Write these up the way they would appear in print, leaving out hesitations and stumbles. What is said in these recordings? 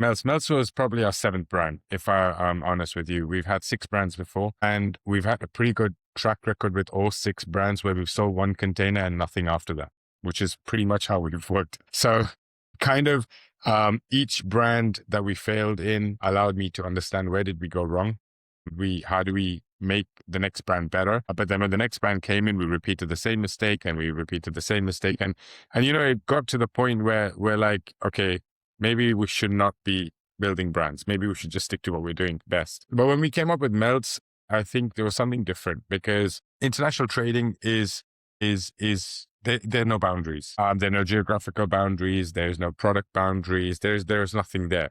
Meltz was probably our seventh brand, if I'm honest with you. We've had six brands before, and we've had a pretty good track record with all six brands where we've sold one container and nothing after that, which is pretty much how we've worked. So kind of each brand that we failed in allowed me to understand where did we go wrong. How do we make the next brand better? But then when the next brand came in, we repeated the same mistake and we repeated the same mistake. And it got to the point where we're like, okay, maybe we should not be building brands. Maybe we should just stick to what we're doing best. But when we came up with Meltz, I think there was something different because international trading there are no boundaries. There are no geographical boundaries. There's no product boundaries. There's nothing there.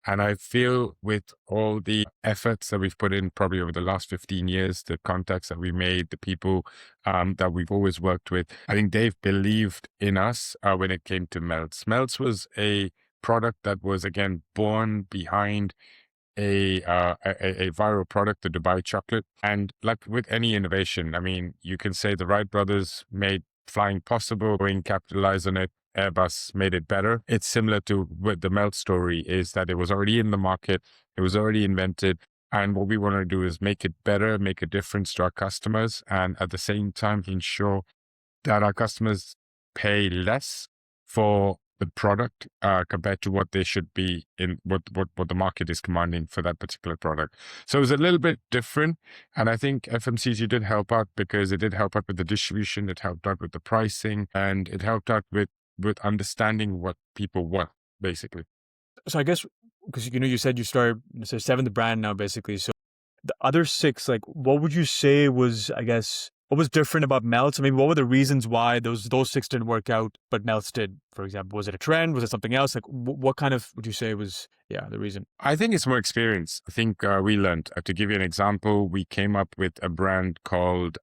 And I feel with all the efforts that we've put in probably over the last 15 years, the contacts that we made, the people that we've always worked with, I think they've believed in us when it came to Meltz. Meltz was a product that was, again, born behind a viral product, the Dubai chocolate. And like with any innovation, I mean, you can say the Wright brothers made flying possible, Boeing capitalized on it, Airbus made it better. It's similar to what the Meltz story is, that it was already in the market, it was already invented. And what we want to do is make it better, make a difference to our customers, and at the same time ensure that our customers pay less for the product compared to what they should be in what the market is commanding for that particular product. So it was a little bit different. And I think FMCG did help out because it did help out with the distribution, it helped out with the pricing, and it helped out with understanding what people want, basically. So I guess, because you said you started, it's a seventh brand now, basically. So the other six, like, what would you say was, I guess, what was different about Meltz? I mean, what were the reasons why those six didn't work out, but Meltz did, for example? Was it a trend? Was it something else? Like, what kind of, would you say was, the reason? I think it's more experience. I think we learned. To give you an example, we came up with a brand called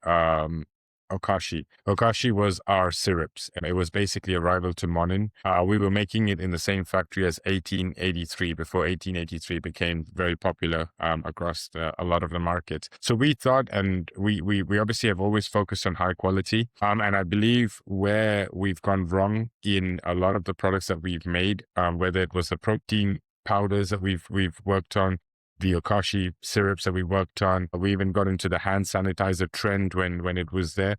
Okashi. Okashi was our syrups, and it was basically a rival to Monin. We were making it in the same factory as 1883 before 1883 became very popular across a lot of the markets. So we thought, and we obviously have always focused on high quality. And I believe where we've gone wrong in a lot of the products that we've made, whether it was the protein powders that we've worked on, the Okashi syrups that we worked on. We even got into the hand sanitizer trend when it was there.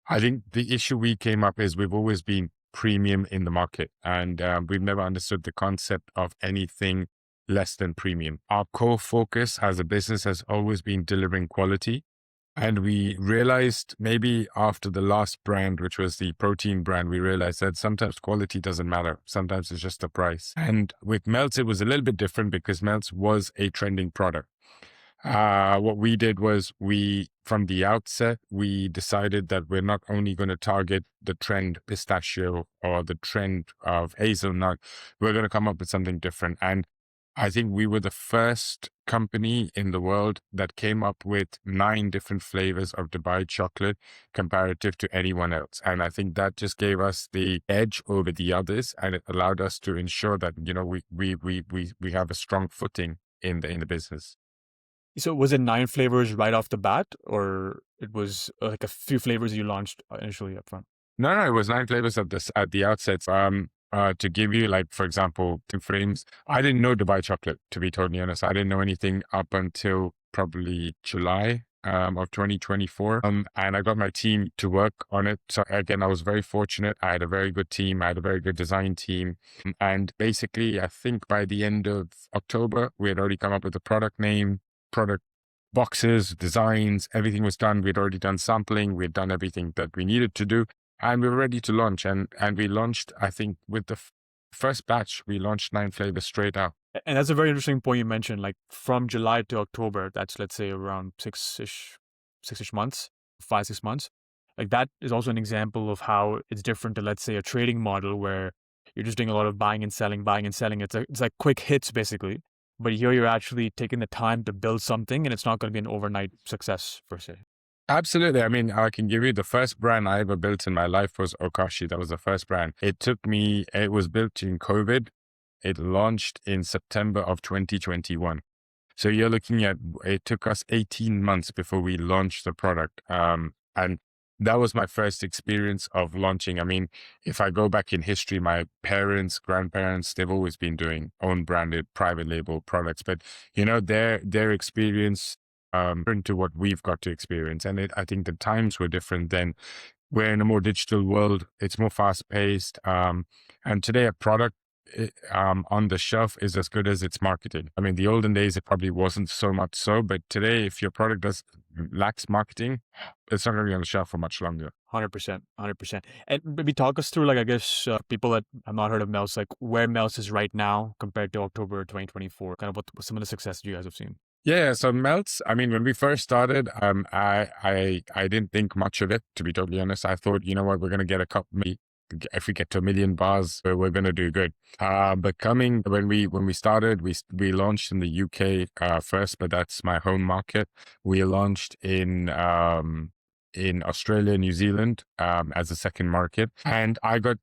I think the issue we came up is we've always been premium in the market, and we've never understood the concept of anything less than premium. Our core focus as a business has always been delivering quality. And we realized maybe after the last brand, which was the protein brand, we realized that sometimes quality doesn't matter. Sometimes it's just the price. And with Meltz, it was a little bit different because Meltz was a trending product. What we did was from the outset, we decided that we're not only going to target the trend pistachio or the trend of hazelnut, we're going to come up with something different. And I think we were the first company in the world that came up with 9 different flavors of Dubai chocolate comparative to anyone else. And I think that just gave us the edge over the others, and it allowed us to ensure that, we have a strong footing in the business. So was it 9 flavors right off the bat, or it was like a few flavors you launched initially up front? No, it was 9 flavors at the outset. To give you, like, for example, 2 frames, I didn't know Dubai chocolate, to be totally honest. I didn't know anything up until probably July of 2024. And I got my team to work on it. So again, I was very fortunate. I had a very good team. I had a very good design team. And basically, I think by the end of October, we had already come up with a product name, product boxes, designs, everything was done. We'd already done sampling. We'd done everything that we needed to do. And we were ready to launch. And we launched, I think, with the first batch, we launched 9 flavors straight out. And that's a very interesting point you mentioned, like from July to October, that's, let's say, around 6-ish months, 5-6 months. Like that is also an example of how it's different to, let's say, a trading model where you're just doing a lot of buying and selling. It's like quick hits, basically. But here you're actually taking the time to build something, and it's not going to be an overnight success, per se. Absolutely. I mean, I can give you the first brand I ever built in my life was Okashi. That was the first brand. It was built in COVID. It launched in September of 2021. So you're looking at, it took us 18 months before we launched the product. And that was my first experience of launching. I mean, if I go back in history, my parents, grandparents, they've always been doing own branded private label products, but their experience different to what we've got to experience. And I think the times were different then. We're in a more digital world. It's more fast paced. And today a product on the shelf is as good as its marketing. I mean, the olden days, it probably wasn't so much so, but today, if your product lacks marketing, it's not going to be on the shelf for much longer. 100%, 100%. And maybe talk us through, like, I guess, people that have not heard of Meltz, like where Meltz is right now compared to October 2024, kind of what some of the success you guys have seen. Yeah, so Meltz, I mean, when we first started, I didn't think much of it, to be totally honest. I thought, you know what, we're going to get a cup. If we get to 1 million bars, we're going to do good. But when we started, we launched in the UK first, but that's my home market. We launched in Australia, New Zealand as a second market, and I got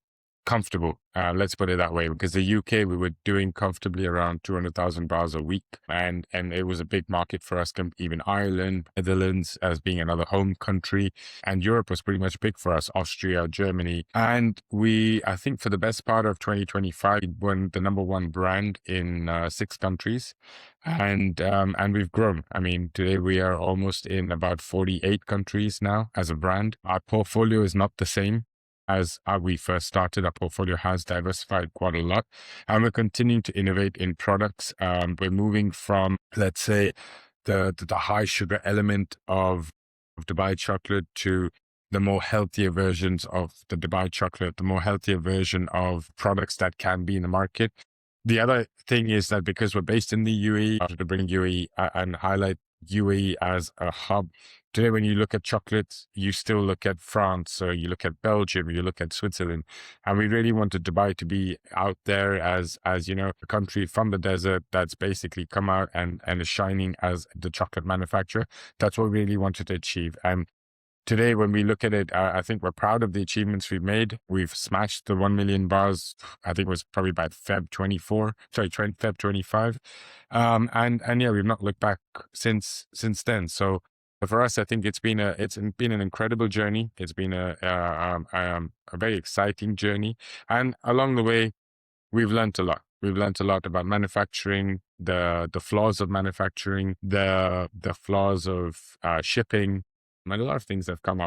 comfortable. Let's put it that way, because the UK, we were doing comfortably around 200,000 bars a week. And it was a big market for us, even Ireland, Netherlands as being another home country. And Europe was pretty much big for us, Austria, Germany. And I think for the best part of 2025, we won the number one brand in 6 countries. And we've grown. I mean, today we are almost in about 48 countries now as a brand. Our portfolio is not the same as we first started. Our portfolio has diversified quite a lot, and we're continuing to innovate in products. We're moving from, let's say, the high sugar element of Dubai chocolate to the more healthier versions of the Dubai chocolate, the more healthier version of products that can be in the market. The other thing is that because we're based in the UAE, to bring UAE and highlight UAE as a hub. Today, when you look at chocolates, you still look at France, or you look at Belgium, you look at Switzerland. And we really wanted Dubai to be out there as a country from the desert that's basically come out and is shining as the chocolate manufacturer. That's what we really wanted to achieve. And today, when we look at it, I think we're proud of the achievements we've made. We've smashed the 1 million bars. I think it was probably by Feb 25. And yeah, we've not looked back since then. So for us, I think it's been an incredible journey. It's been a very exciting journey, and along the way, we've learned a lot. We've learned a lot about manufacturing, the flaws of manufacturing, the flaws of shipping, and a lot of things that have come our way.